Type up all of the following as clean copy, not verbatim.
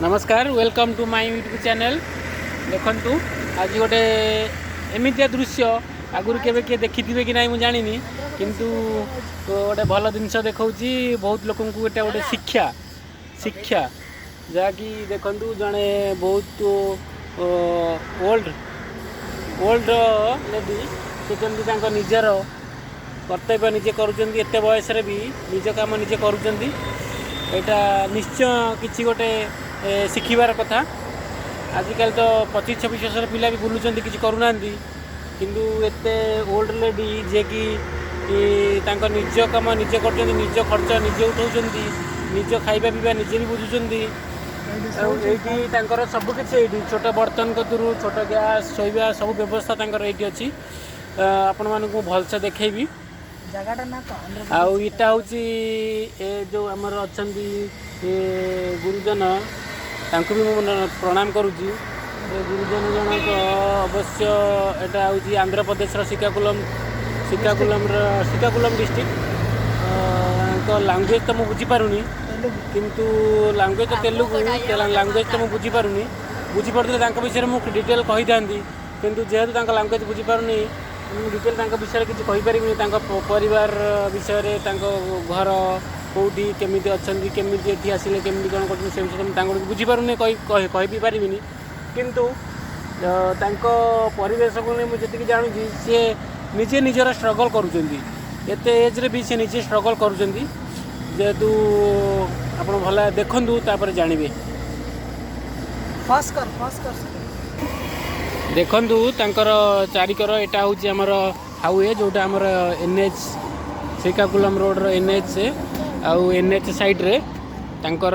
नमस्कार welcome to my YouTube channel. देखु आज गोटे एमितिया दृश्य आगुरी केवे किए देखिथिबे कि नहीं मुझे जानी किंतु गोटे भल जिनस देखौछि बहुत लोक गोटे गोटे शिक्षा शिक्षा जहाँकि देखु जड़े बहुत ओल्ड ओल्ड लेडी से निजर कर्तव्य निजे करुँच एत बयस भी निज काम निजे करुँच यहाँ निश्चय किसी गोटे शिखिबार कथा। आजिकल तो 25-26 वर्षर पिला भी बुलूँ किसी करूना किंतु एते ओल्ड लेडी जे कि निज काम निजे कर निज खर्च निजे उठाऊँ निज खाଇବା पीवा निजे भी बुझुंट ये सबकि छोट बर्तन कतरू छोट गैस शोवा सब व्यवस्था ये अच्छी आपण मानक भलसे देखी आईटा हूँ जो आमर अच्छा गुरुजन तांको भी प्रणाम करुँची गुरुजन जनक अवश्य एटा हूँ आंध्र प्रदेश श्रीकाकुलम डिस्ट्रिक्ट लैंग्वेज तो मुझे बुझीपारूनी किंतु लैंग्वेज तो तेलुगु लैंग्वेज तो मुझे बुझीपारूनी बुझीपारे विषय मुझे डिटेल कही था किंतु जेहेतु लैंग्वेज बुझीपारूनी डिटेल विषय किसी कहीपरि परिवार विषय घर कौटी केमी अच्छा केमी ये आसिले केमी कौन कर से विषय बुझीपारूनी कही पारि किंतु परिवेश को नहीं मुझे जी जानूँ सी निजे निजर स्ट्रगल करुँच एज भी सी निजे स्ट्रगल करुँच जेहेतु आप भल देखु तापर जानवे देखु तांकर चारिकर यहाँ हूँ आमर हाईवे जोटा आमर NH श्रीकाकुलम रोड NH आउ NH साइड रे तांकर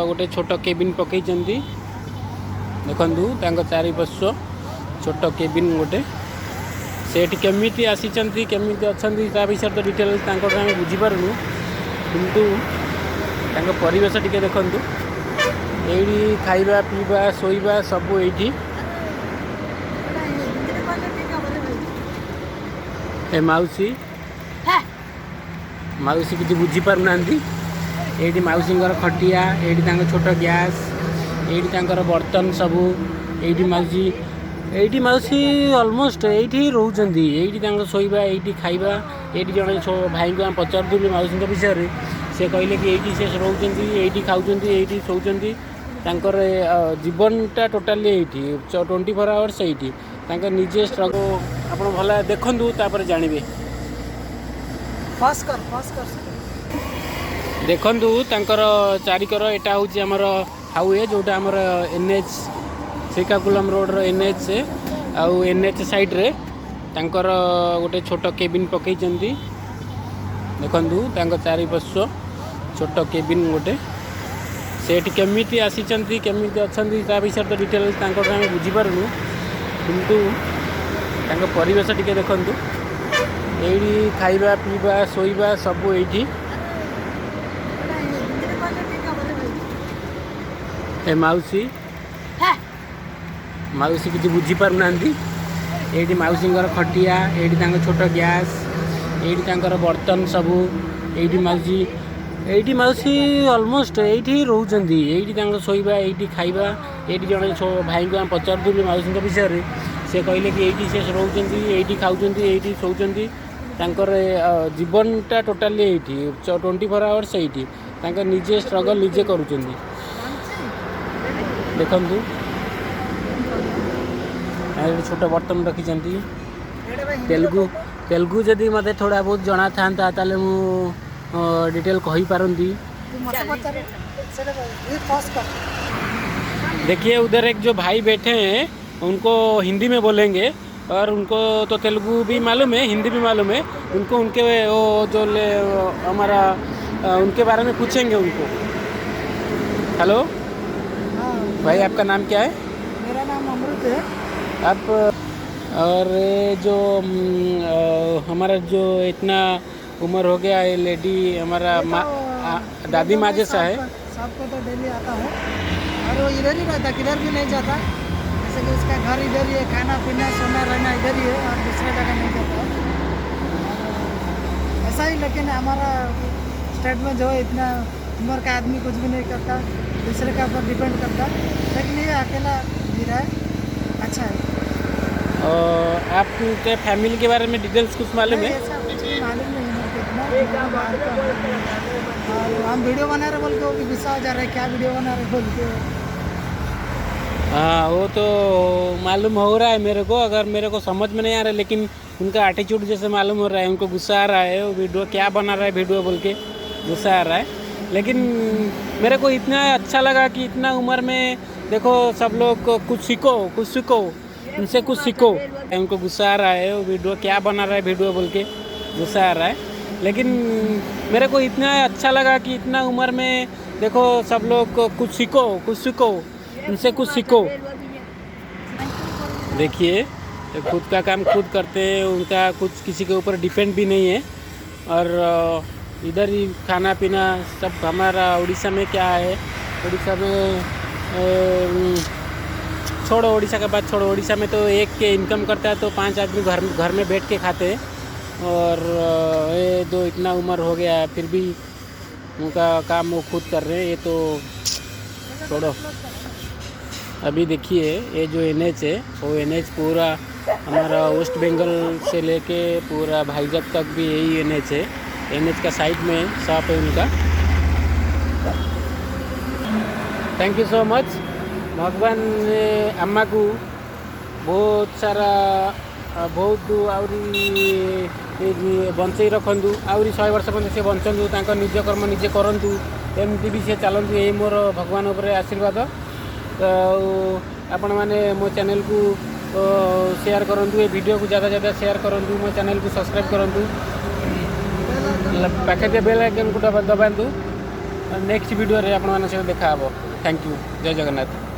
गोटे छोट केबिन पकई देखु चारिपार्श्व छोट केबिन गोटे सेठी केमिति आसीचंती केमिति अछंती ता विषय तो डिटेल आम बुझीपारूँ किंतु परिवेश टिके देखु ये खाइबा पीवा शोवा सब ये ए मौसी मौसी किसी बुझीपारूना ये मौसी खटिया ये छोट गैस ये बर्तन सबू ये मौसी अलमोस्ट ये रोचंट ये शोवा ये खाइबा ये जड़े भाई को पचारूँ मौसी विषय से कहले कि ये से रोचंट ये खाऊँ ये शोचंट जीवनटा टोटाली ये 24 आवर्स ये निजे स्ट्रगल आप भल देखु तापर जानवे देखु चारिकर यहाँ हूँ आमर हाईवे जोटा आमर NH श्रीकाकुलम रोड NH आउ NH साइड रे तांकर गोटे छोट केबिन पकई देखु चारिपार्श्व छोट केबिन गोटे सेठी केमिति आसीचंती केमिति अछंती ता विषय तो डिटेल आम बुझीपारूँ किंतु परिवेश टिके देखु ये खाइबा पीवा शोवा सब ये ए मौसी मौसी किसी बुझीपारूना ये मौसी खटिया ये छोट गैस ये बर्तन सबू ये मौसी अलमोस्ट ये रोचंट ये शोवा ये खाइबा ये जड़े भाई को पचारूँ मौसी विषय से कहले कि ये से रोचंट ये खाऊँ ये शोचंट जीवनटा टोटाली ये 24 आवर्स ये निजे स्ट्रगल निजे करुँच देखु छोट बर्तन रखी तेलुगु जदि मत थोड़ा बहुत जना था ताले मु डिटेल कही पारंती। देखिए उधर एक जो भाई बैठे हैं उनको हिंदी में बोलेंगे और उनको तो तेलुगु भी मालूम है हिंदी भी मालूम है उनको उनके वो जो हमारा उनके बारे में पूछेंगे उनको। हेलो भाई आपका नाम क्या है? मेरा नाम अमृत है। आप और जो हमारा जो इतना उम्र हो गया है लेडी हमारा दादी माँ जैसा है सबको तो डेली आता हूँ और वो इधर ही रहता किधर भी नहीं जाता जैसे कि उसका घर इधर ही है खाना पीना सोना रहना इधर ही है और दूसरा जगह नहीं जाता ऐसा ही। लेकिन हमारा स्टेट में जो इतना उम्र का आदमी कुछ भी नहीं करता, दूसरे का ऊपर डिपेंड करता, लेकिन ये अकेला जी रहा है, अच्छा है। और आपके फैमिली के बारे में डिटेल्स कुछ मालूम नहीं, है? ऐसा कुछ भी मालूम नहीं है मेरे को इतना, बाहर का हूँ। और हम वीडियो बना रहे बोल के वो भी गुस्सा हो जा रहा है, क्या वीडियो बना रहे बोल के। हाँ वो तो मालूम हो रहा है मेरे को, अगर मेरे को समझ में नहीं आ रहा है, लेकिन उनका एटीट्यूड जैसे मालूम हो रहा है, उनको गुस्सा आ रहा है, वो वीडियो क्या बना रहा है वीडियो बोल के गुस्सा आ रहा है। लेकिन मेरे को इतना अच्छा लगा कि इतना उम्र में देखो सब लोग को कुछ सीखो उनसे कुछ सीखो। उनको गुस्सा आ रहा है, वो वीडियो क्या बना रहा है वीडियो बोल के गुस्सा आ रहा है। लेकिन मेरे को इतना अच्छा लगा कि इतना उम्र में देखो सब लोग को कुछ सीखो उनसे कुछ सीखो। देखिए तो खुद का काम खुद करते हैं, उनका कुछ किसी के ऊपर डिपेंड भी नहीं है। और इधर ही खाना पीना सब हमारा उड़ीसा में क्या है, उड़ीसा में छोड़ो, उड़ीसा के बाद छोड़ो, उड़ीसा में तो एक के इनकम करता है तो 5 आदमी घर में बैठ के खाते हैं। और ये जो इतना उम्र हो गया फिर भी उनका काम वो खुद कर रहे हैं, ये तो छोड़ो। अभी देखिए ये जो NH है वो NH पूरा हमारा वेस्ट बंगाल से लेके पूरा भाईजग तक भी यही NH है। NH का साइड में शॉप है उनका। Thank you so much. भगवान अम्मा को बहुत सारा बहुत आहरी बंचई रखु, आहरी 100 वर्ष पर्यंत से बंचु, तांको निज कर्म निजे करंतु, एमती भी से चलतु, यही मोर भगवान उपर आशीर्वाद। तो आपण मैंने मो चैनल को शेयर करूँ, ये वीडियो को ज़्यादा शेयर करूँ, मो चैनल को सब्सक्राइब करूँ, पाखे बेल आइकन को दबातु। नेक्स्ट वीडियो रे आपण मान सहित देखा। Thank you. जय जगन्नाथ।